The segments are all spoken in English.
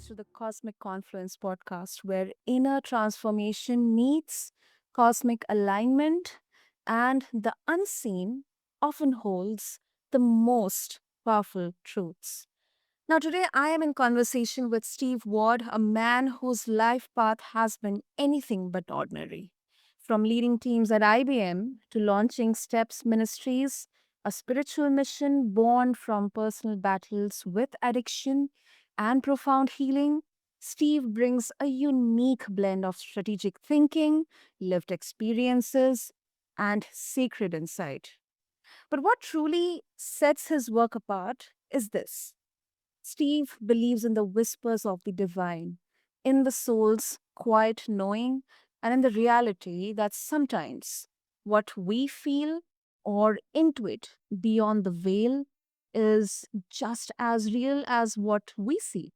to the Cosmic Confluence podcast, where inner transformation meets cosmic alignment, and the unseen often holds the most powerful truths. Now, today I am in conversation with Steve Ward, a man whose life path has been anything but ordinary. From leading teams at IBM to launching Steps Ministries, a spiritual mission born from personal battles with addiction and profound healing, Steve brings a unique blend of strategic thinking, lived experiences, and sacred insight. But what truly sets his work apart is this: Steve believes in the whispers of the divine, in the soul's quiet knowing, and in the reality that sometimes what we feel or intuit beyond the veil is just as real as what we see.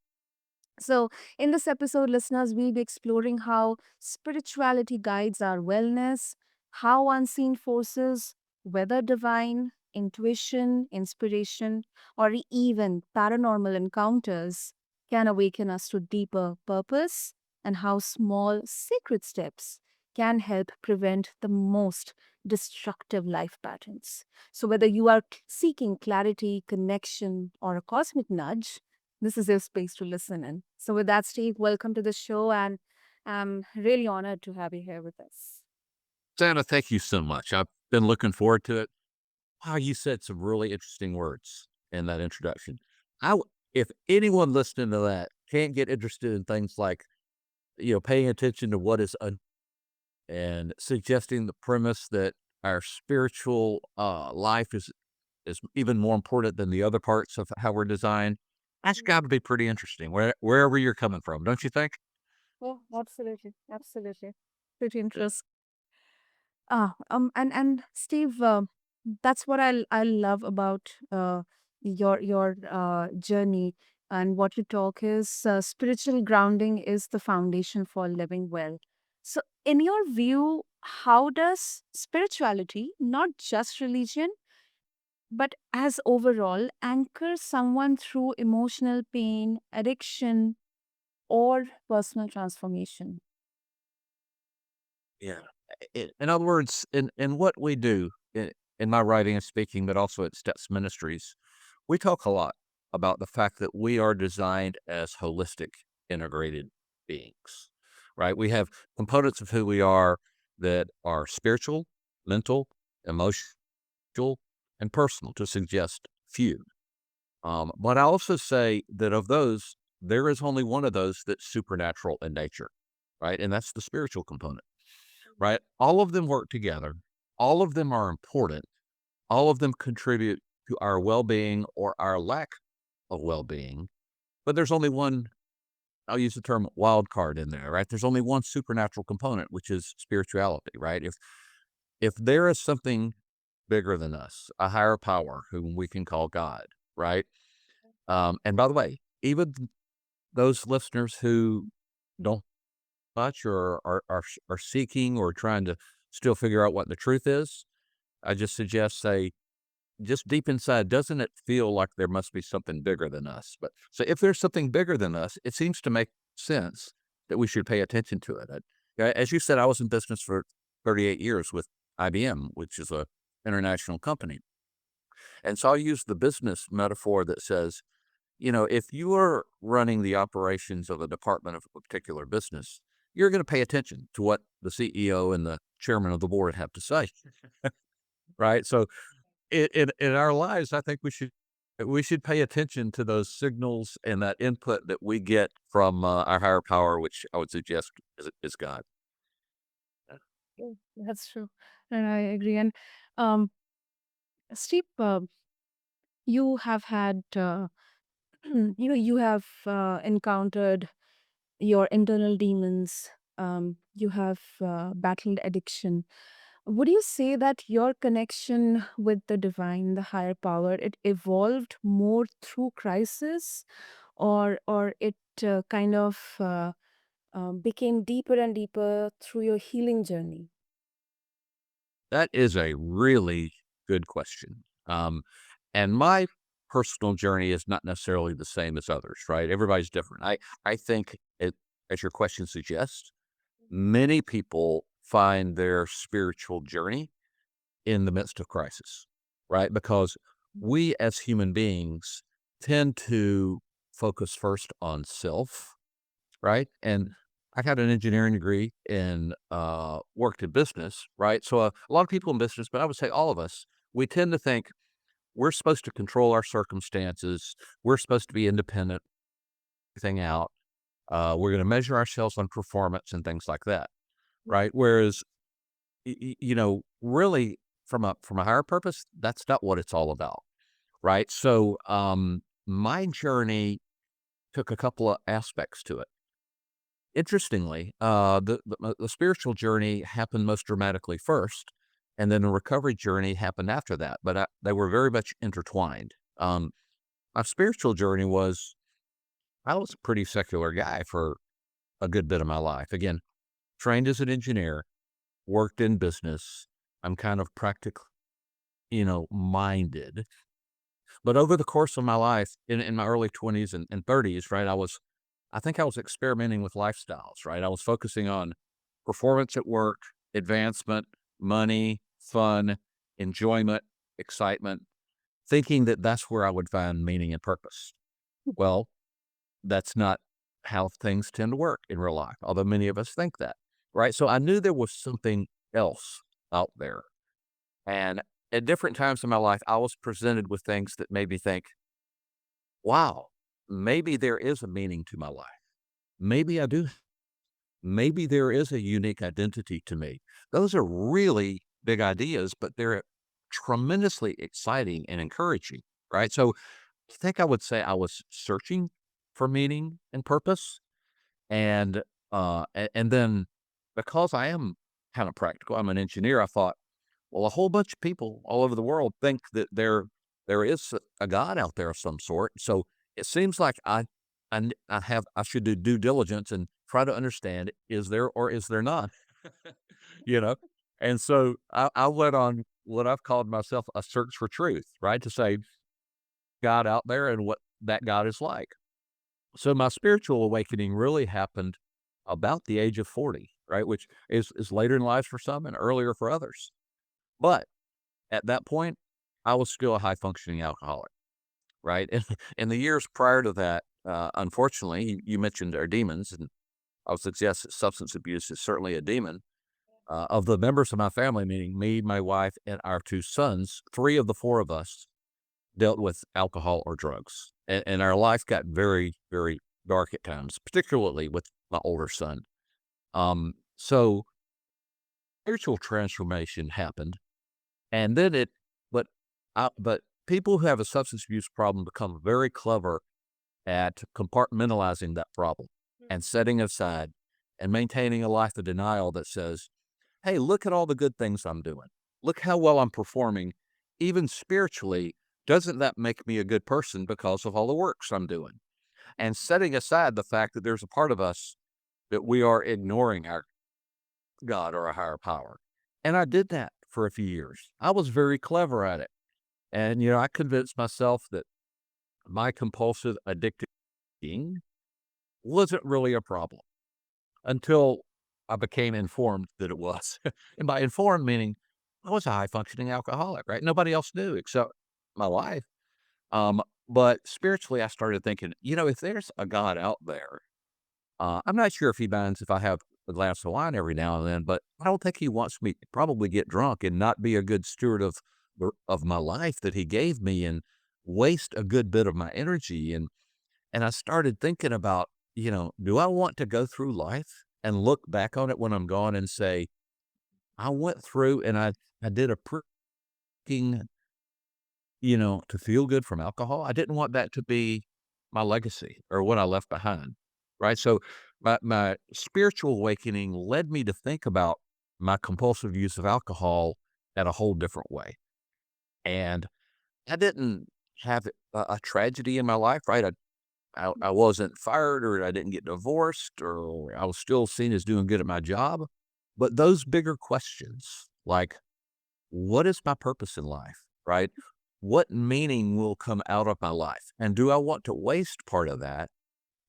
So, in this episode, listeners, we'll be exploring how spirituality guides our wellness, how unseen forces, whether divine, intuition, inspiration, or even paranormal encounters, can awaken us to deeper purpose, and how small, sacred steps can help prevent the most destructive life patterns. So, whether you are seeking clarity, connection, or a cosmic nudge, this is your space to listen in. So, with that, Steve, welcome to the show, and I'm really honored to have you here with us. Santa, thank you so much. I've been looking forward to it. Wow, you said some really interesting words in that introduction. If anyone listening to that can't get interested in things like, paying attention to what is and suggesting the premise that our spiritual life is even more important than the other parts of how we're designed, that's got to be pretty interesting. Wherever you're coming from, don't you think? Oh, absolutely, absolutely. Pretty interesting. And Steve, that's what I love about your journey, and what you talk is spiritual grounding is the foundation for living well. So, in your view, how does spirituality, not just religion, but as overall anchor someone through emotional pain, addiction, or personal transformation? Yeah. In other words, in what we do in my writing and speaking, but also at Steps Ministries, we talk a lot about the fact that we are designed as holistic, integrated beings, right? We have components of who we are that are spiritual, mental, emotional, and personal, to suggest few. But I also say that of those, there is only one of those that's supernatural in nature, right? And that's the spiritual component, right? All of them work together. All of them are important. All of them contribute to our well-being or our lack of well-being. But there's only one, I'll use the term wild card in there, right? There's only one supernatural component, which is spirituality, right? If there is something bigger than us, a higher power whom we can call God, right? And by the way, even those listeners who don't much or are seeking or trying to still figure out what the truth is, I just suggest say, just deep inside, doesn't it feel like there must be something bigger than us? But so if there's something bigger than us, it seems to make sense that we should pay attention to it. As you said, I was in business for 38 years with IBM, which is a international company. And so I'll use the business metaphor that says, if you are running the operations of a department of a particular business, you're going to pay attention to what the CEO and the chairman of the board have to say, right? So in our lives, I think we should pay attention to those signals and that input that we get from our higher power, which I would suggest is God. Yeah, that's true. And I agree. And um, Steve, you have had, you have encountered your internal demons. You have battled addiction. Would you say that your connection with the divine, the higher power, it evolved more through crisis, or it kind of became deeper and deeper through your healing journey? That is a really good question. And my personal journey is not necessarily the same as others, right? Everybody's different. I think it, as your question suggests, many people find their spiritual journey in the midst of crisis, right? Because we as human beings tend to focus first on self, right? And I got an engineering degree and worked in business, right? So a lot of people in business, but I would say all of us, we tend to think we're supposed to control our circumstances. We're supposed to be independent, everything out. We're going to measure ourselves on performance and things like that, right? Whereas, really from a higher purpose, that's not what it's all about, right? So, my journey took a couple of aspects to it. Interestingly, the spiritual journey happened most dramatically first, and then the recovery journey happened after that, but they were very much intertwined. My spiritual journey was I was a pretty secular guy for a good bit of my life. Again, trained as an engineer, worked in business. I'm kind of practical, minded. But over the course of my life, in my early 20s and 30s, right, I think I was experimenting with lifestyles, right? I was focusing on performance at work, advancement, money, fun, enjoyment, excitement, thinking that that's where I would find meaning and purpose. Well, that's not how things tend to work in real life, although many of us think that, right? So I knew there was something else out there. And at different times in my life, I was presented with things that made me think, wow, maybe there is a meaning to my life. Maybe I do. Maybe there is a unique identity to me. Those are really big ideas, but they're tremendously exciting and encouraging, right? So I think I would say I was searching for meaning and purpose. And then because I am kind of practical, I'm an engineer, I thought, well, a whole bunch of people all over the world think that there is a God out there of some sort. So it seems like I should do due diligence and try to understand, is there or is there not? you know? And so I went on what I've called myself a search for truth, right? To say God out there and what that God is like. So my spiritual awakening really happened about the age of 40, right? Which is later in life for some and earlier for others. But at that point, I was still a high functioning alcoholic, right? And in the years prior to that, unfortunately, you mentioned our demons, and I would suggest that substance abuse is certainly a demon. Of the members of my family, meaning me, my wife, and our two sons, three of the four of us dealt with alcohol or drugs. And our life got very, very dark at times, particularly with my older son. So spiritual transformation happened. And then but, but people who have a substance abuse problem become very clever at compartmentalizing that problem and setting it aside and maintaining a life of denial that says, hey, look at all the good things I'm doing. Look how well I'm performing, even spiritually. Doesn't that make me a good person because of all the works I'm doing? And setting aside the fact that there's a part of us that we are ignoring our God or a higher power. And I did that for a few years. I was very clever at it. And, I convinced myself that my compulsive addictive eating wasn't really a problem until I became informed that it was. And by informed, meaning I was a high functioning alcoholic, right? Nobody else knew except my wife. But spiritually, I started thinking, if there's a God out there, I'm not sure if he minds if I have a glass of wine every now and then, but I don't think he wants me to probably get drunk and not be a good steward of my life that he gave me and waste a good bit of my energy. And I started thinking about, do I want to go through life and look back on it when I'm gone and say, I went through and I did a freaking, to feel good from alcohol. I didn't want that to be my legacy or what I left behind. Right. So my spiritual awakening led me to think about my compulsive use of alcohol at a whole different way. And I didn't have a tragedy in my life, right? I wasn't fired or I didn't get divorced or I was still seen as doing good at my job. But those bigger questions, like what is my purpose in life, right? what meaning will come out of my life? And do I want to waste part of that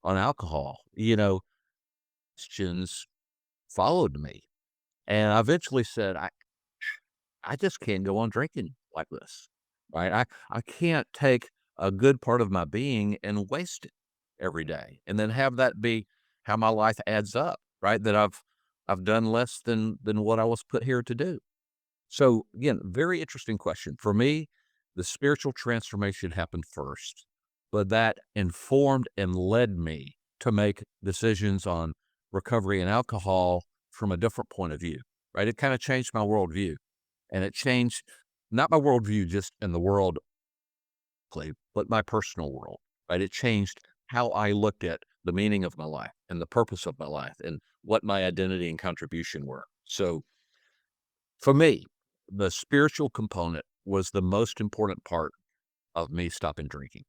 on alcohol? Questions followed me. And I eventually said, I just can't go on drinking like this, right? I can't take a good part of my being and waste it every day and then have that be how my life adds up, right? That I've done less than what I was put here to do. So again, very interesting question. For me, the spiritual transformation happened first, but that informed and led me to make decisions on recovery and alcohol from a different point of view, right? It kind of changed my worldview, and it changed not my worldview just in the world, but my personal world, right? It changed how I looked at the meaning of my life and the purpose of my life and what my identity and contribution were. So for me, the spiritual component was the most important part of me stopping drinking.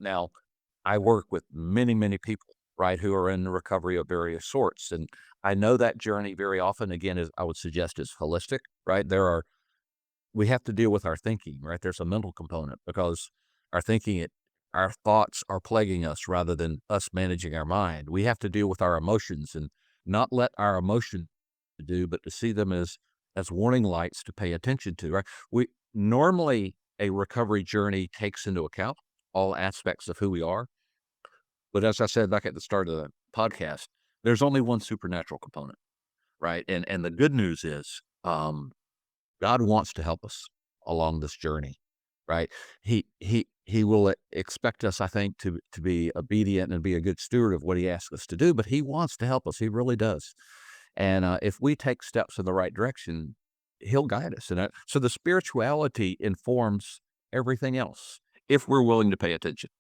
Now I work with many, many people, right, who are in recovery of various sorts. And I know that journey very often, again, is I would suggest is holistic, right? We have to deal with our thinking, right? There's a mental component because our thinking, our thoughts are plaguing us rather than us managing our mind. We have to deal with our emotions and not let our emotion do, but to see them as warning lights to pay attention to, right? We normally a recovery journey takes into account all aspects of who we are. But as I said back at the start of the podcast, there's only one supernatural component, right? And the good news is God wants to help us along this journey, right? He will expect us, I think, to be obedient and be a good steward of what he asks us to do, but he wants to help us. He really does. And if we take steps in the right direction, he'll guide us. And so the spirituality informs everything else if we're willing to pay attention.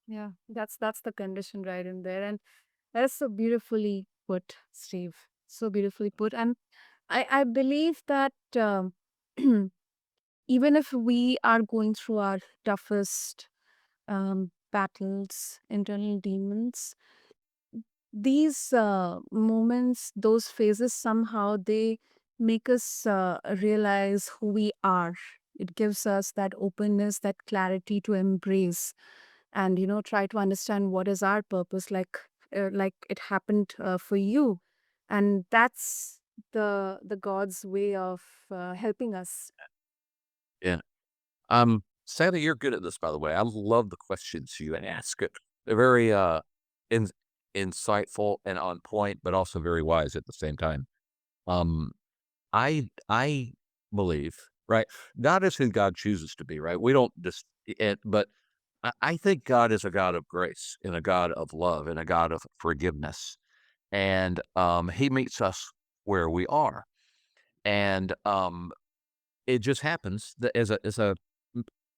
Yeah, that's the condition right in there. And that is so beautifully put, Steve. So beautifully put. And I believe that even if we are going through our toughest battles, internal demons, these moments, those phases, somehow they make us realize who we are. It gives us that openness, that clarity to embrace and try to understand what is our purpose, like it happened for you. And that's the God's way of helping us. Yeah. Sally, you're good at this, by the way. I love the questions you ask. They're very in, insightful and on point, but also very wise at the same time. Um, I believe, right? God is who God chooses to be, right? We don't just it, but I think God is a God of grace and a God of love and a God of forgiveness. And he meets us where we are. And it just happens that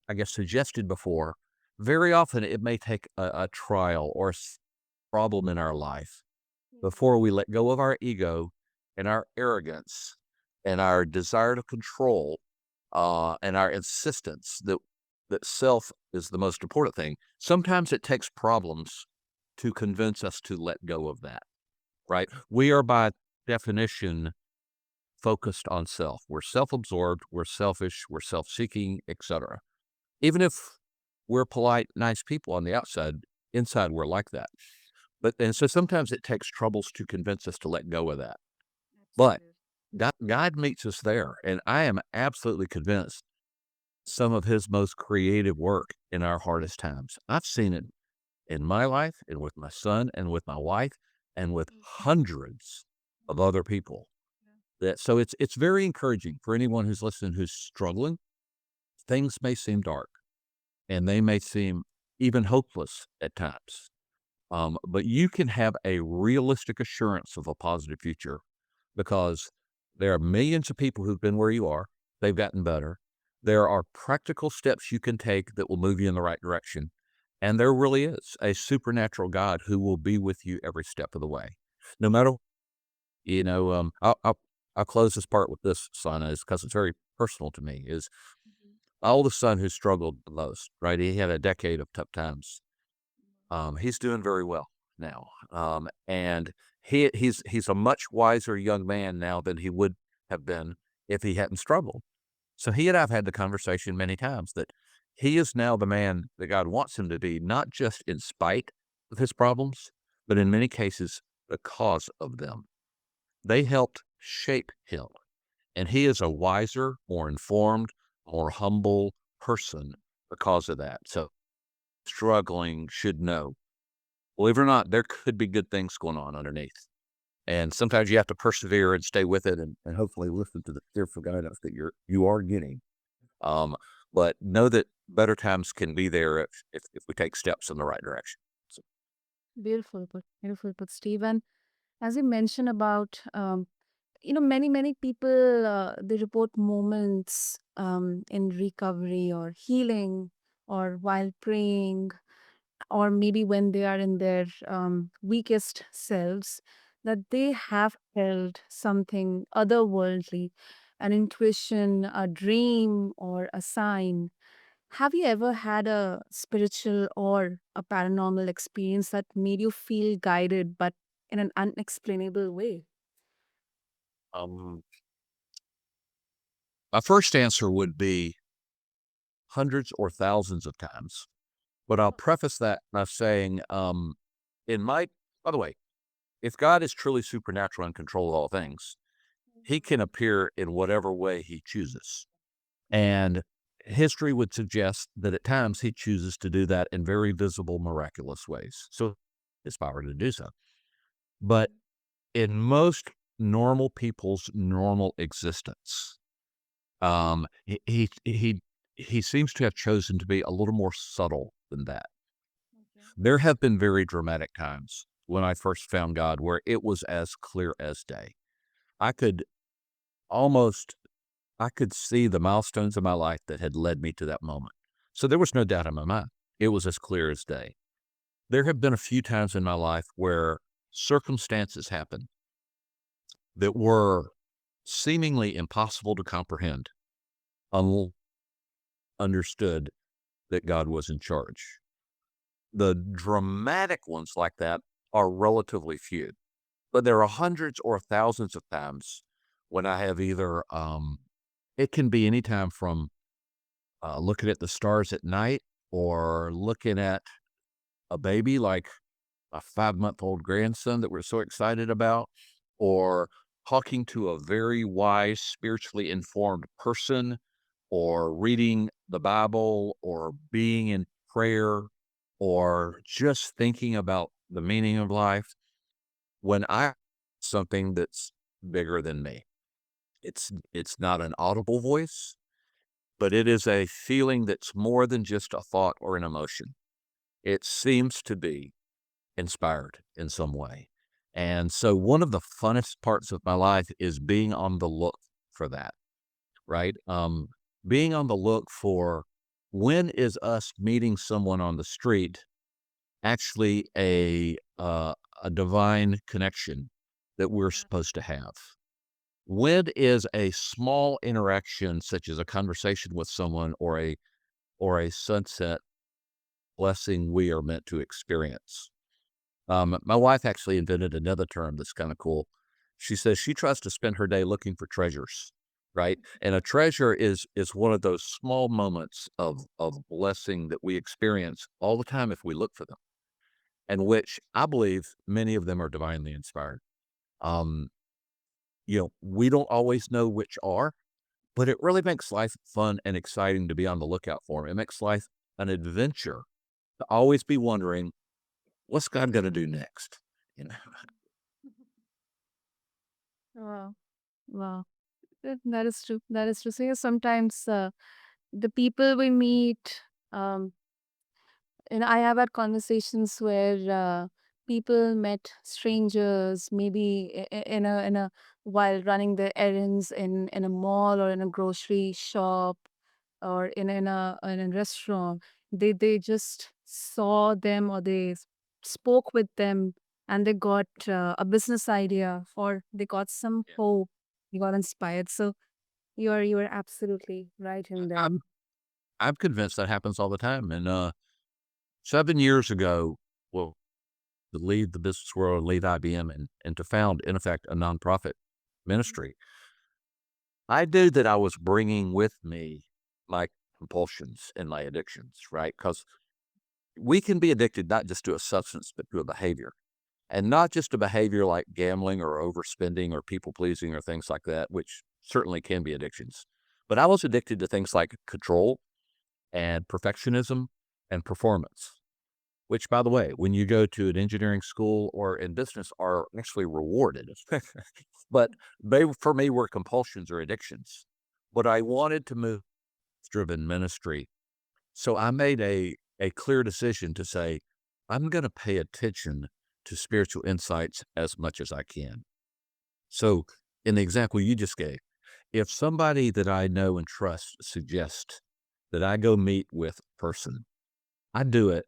I guess, suggested before, very often it may take a trial or problem in our life before we let go of our ego and our arrogance and our desire to control and our insistence that self is the most important thing. Sometimes it takes problems to convince us to let go of that, right? We are by definition focused on self. We're self-absorbed, we're selfish, we're self-seeking, etc. Even if we're polite, nice people on the outside, inside we're like that. And so sometimes it takes troubles to convince us to let go of that. But Absolutely. God meets us there, and I am absolutely convinced some of his most creative work in our hardest times. I've seen it in my life and with my son and with my wife and with hundreds of other people. So it's very encouraging for anyone who's listening who's struggling. Things may seem dark and they may seem even hopeless at times. But you can have a realistic assurance of a positive future because there are millions of people who've been where you are. They've gotten better. There are practical steps you can take that will move you in the right direction. And there really is a supernatural God who will be with you every step of the way. No matter, I'll close this part with this, Sana, is because it's very personal to me. Is my oldest son who struggled the most, right? He had a decade of tough times. He's doing very well now, and he's a much wiser young man now than he would have been if he hadn't struggled. So he and I've had the conversation many times that he is now the man that God wants him to be, not just in spite of his problems, but in many cases because of them. They helped shape him, and he is a wiser, more informed, more humble person because of that. So struggling should know, believe it or not, there could be good things going on underneath. And sometimes you have to persevere and stay with it and hopefully listen to the fearful guidance that you are getting. Um, but know that better times can be there if we take steps in the right direction. So, Beautiful put, Steve. And as you mentioned about, many people, they report moments in recovery or healing or while praying or maybe when they are in their weakest selves, that they have felt something otherworldly, an intuition, a dream, or a sign. Have you ever had a spiritual or a paranormal experience that made you feel guided but in an unexplainable way? um, my first answer would be hundreds or thousands of times, but I'll preface that by saying, in my, by the way, if God is truly supernatural and control of all things, he can appear in whatever way he chooses. And history would suggest that at times he chooses to do that in very visible, miraculous ways. So his power to do so. But in most normal people's normal existence, he seems to have chosen to be a little more subtle than that. Okay. There have been very dramatic times when I first found God where it was as clear as day. I could almost I could see the milestones of my life that had led me to that moment. So there was no doubt in my mind. It was as clear as day. There have been a few times in my life where circumstances happened that were seemingly impossible to comprehend unless understood that God was in charge. The dramatic ones like that are relatively few, but there are hundreds or thousands of times when I have either, it can be any time from looking at the stars at night or looking at a baby like a 5-month-old grandson that we're so excited about, or talking to a very wise, spiritually informed person, or reading the Bible, or being in prayer, or just thinking about the meaning of life. When I something that's bigger than me, it's not an audible voice, but it is a feeling that's more than just a thought or an emotion. It seems to be inspired in some way. And so one of the funnest parts of my life is being on the look for that, right? Being on the look for when is us meeting someone on the street actually a divine connection that we're supposed to have? When is a small interaction, such as a conversation with someone or a sunset blessing we are meant to experience? My wife actually invented another term that's kind of cool. She says she tries to spend her day looking for treasures, right? And a treasure is one of those small moments of blessing that we experience all the time if we look for them, and which I believe many of them are divinely inspired. Um, we don't always know which are, but it really makes life fun and exciting to be on the lookout for 'em. It makes life an adventure to always be wondering, what's God gonna do next? You know? Wow. Wow. That is true. That is true. So, yeah, sometimes the people we meet, um, and I have had conversations where people met strangers, maybe in a while running their errands in a mall or in a grocery shop or in a restaurant. They just saw them or they spoke with them, and they got a business idea or they got some Yeah. hope. They got inspired. So you are absolutely right in that. I'm convinced that happens all the time, and, 7 years ago, well, to leave the business world, leave IBM, and to found, in effect, a nonprofit ministry, I knew that I was bringing with me my compulsions and my addictions, right? Because we can be addicted not just to a substance, but to a behavior. And not just a behavior like gambling or overspending or people pleasing or things like that, which certainly can be addictions. But I was addicted to things like control and perfectionism and performance, which, by the way, when you go to an engineering school or in business, are actually rewarded. But they, for me, were compulsions or addictions. But I wanted to move driven ministry. So I made a clear decision to say, I'm going to pay attention to spiritual insights as much as I can. So, in the example you just gave, if somebody that I know and trust suggests that I go meet with a person, I do it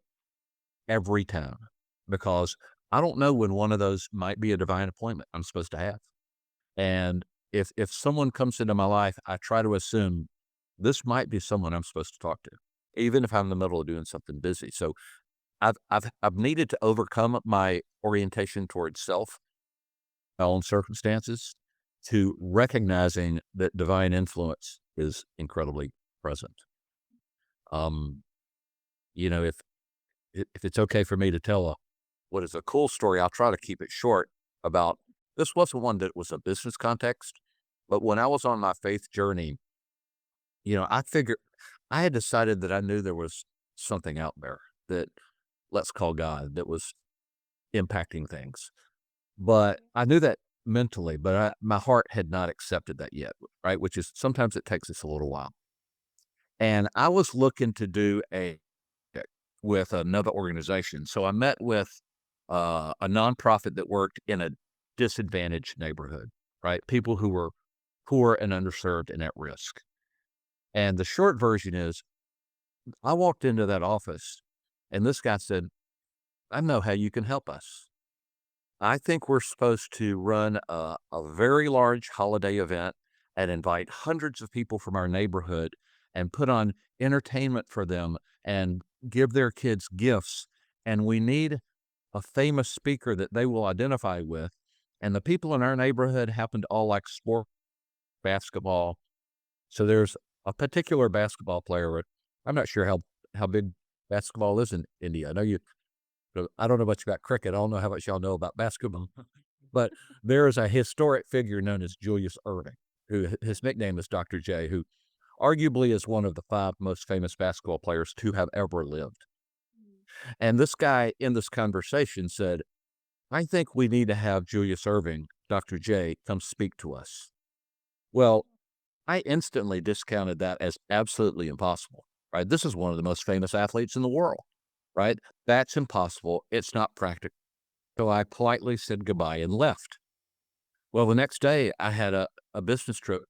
every time because I don't know when one of those might be a divine appointment I'm supposed to have. And if someone comes into my life, I try to assume this might be someone I'm supposed to talk to, even if I'm in the middle of doing something busy. So I've needed to overcome my orientation towards self, my own circumstances, to recognizing that divine influence is incredibly present. Um, you know, if it's okay for me to tell what is a cool story, I'll try to keep it short. About this wasn't one that was a business context, but when I was on my faith journey, I figured I had decided that I knew there was something out there that let's call God that was impacting things. But I knew that mentally, but my heart had not accepted that yet, right? Which is sometimes it takes us a little while. And I was looking to do with another organization. So I met with a nonprofit that worked in a disadvantaged neighborhood, right? People who were poor and underserved and at risk. And the short version is I walked into that office and this guy said, I know how you can help us. I think we're supposed to run a very large holiday event and invite hundreds of people from our neighborhood and put on entertainment for them and give their kids gifts. And we need a famous speaker that they will identify with. And the people in our neighborhood happen to all like sport, basketball. So there's a particular basketball player. I'm not sure how big basketball is in India. I don't know much about cricket. I don't know how much y'all know about basketball. But there is a historic figure known as Julius Erving, who his nickname is Dr. J, who arguably is one of the 5 most famous basketball players to have ever lived. And this guy in this conversation said, I think we need to have Julius Erving, Dr. J, come speak to us. Well, I instantly discounted that as absolutely impossible, right? This is one of the most famous athletes in the world, right? That's impossible. It's not practical. So I politely said goodbye and left. Well, the next day I had a business trip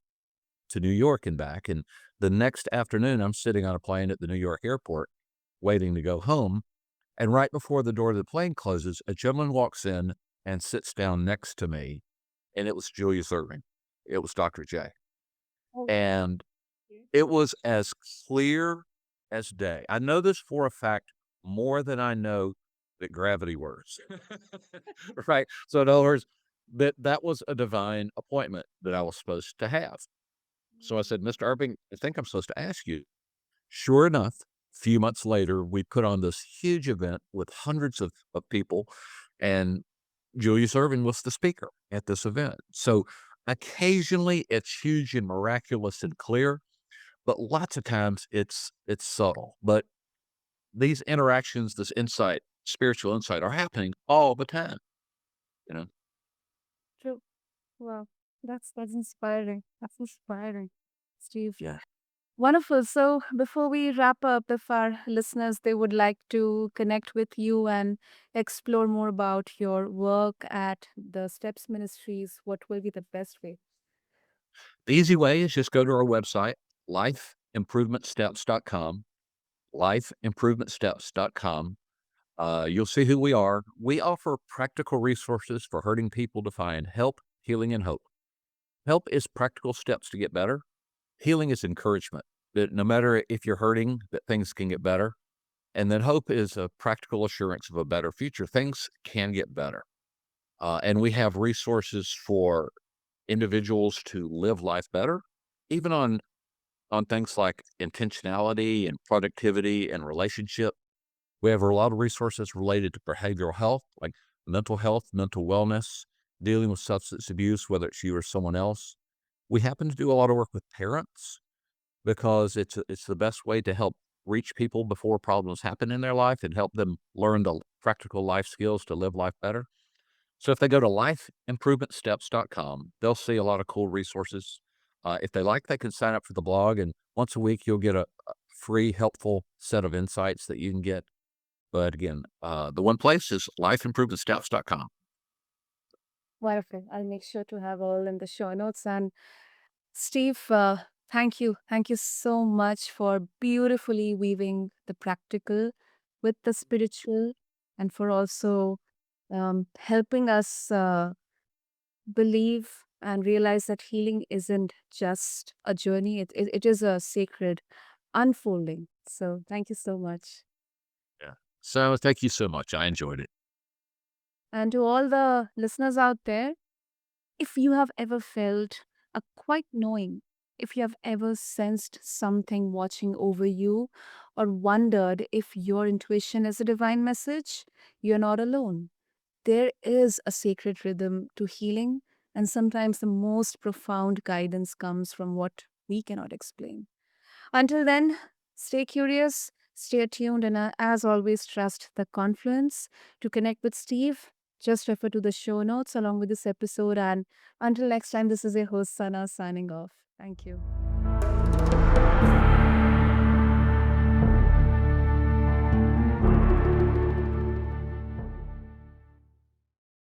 to New York and back. And the next afternoon, I'm sitting on a plane at the New York airport waiting to go home. And right before the door of the plane closes, a gentleman walks in and sits down next to me. And it was Julius Erving. It was Dr. J. Oh, And it was as clear as day. I know this for a fact more than I know that gravity works. Right? So in other words, that was a divine appointment that I was supposed to have. So I said, Mr. Irving, I think I'm supposed to ask you. Sure enough, a few months later, we put on this huge event with hundreds of people, and Julius Irving was the speaker at this event. So occasionally it's huge and miraculous and clear, but lots of times it's subtle. But these interactions, this insight, spiritual insight are happening all the time, you know? true. Wow. That's inspiring. That's inspiring, Steve. Yeah. Wonderful. So before we wrap up, if our listeners they would like to connect with you and explore more about your work at the Steps Ministries, what will be the best way? The easy way is just go to our website, lifeimprovementsteps.com, lifeimprovementsteps.com. You'll see who we are. We offer practical resources for hurting people to find help, healing, and hope. Help is practical steps to get better. Healing is encouragement that no matter if you're hurting, that things can get better. And then hope is a practical assurance of a better future. Things can get better. And we have resources for individuals to live life better even on things like intentionality and productivity and relationship. We have a lot of resources related to behavioral health, like mental health, mental wellness, dealing with substance abuse, whether it's you or someone else. We happen to do a lot of work with parents because it's the best way to help reach people before problems happen in their life and help them learn the practical life skills to live life better. So if they go to lifeimprovementsteps.com, they'll see a lot of cool resources. If they like, they can sign up for the blog, and once a week you'll get a free, helpful set of insights that you can get. But again, the one place is lifeimprovementsteps.com. Wonderful. I'll make sure to have all in the show notes. And Steve, thank you. Thank you so much for beautifully weaving the practical with the spiritual and for also helping us believe and realize that healing isn't just a journey, it is a sacred unfolding. So, thank you so much. Yeah. So thank you so much. I enjoyed it. And to all the listeners out there, if you have ever felt a quiet knowing, if you have ever sensed something watching over you, or wondered if your intuition is a divine message, you're not alone. There is a sacred rhythm to healing, and sometimes the most profound guidance comes from what we cannot explain. Until then, stay curious, stay tuned, and as always, trust the confluence. To connect with Steve, just refer to the show notes along with this episode. And until next time, this is your host, Sana, signing off. Thank you.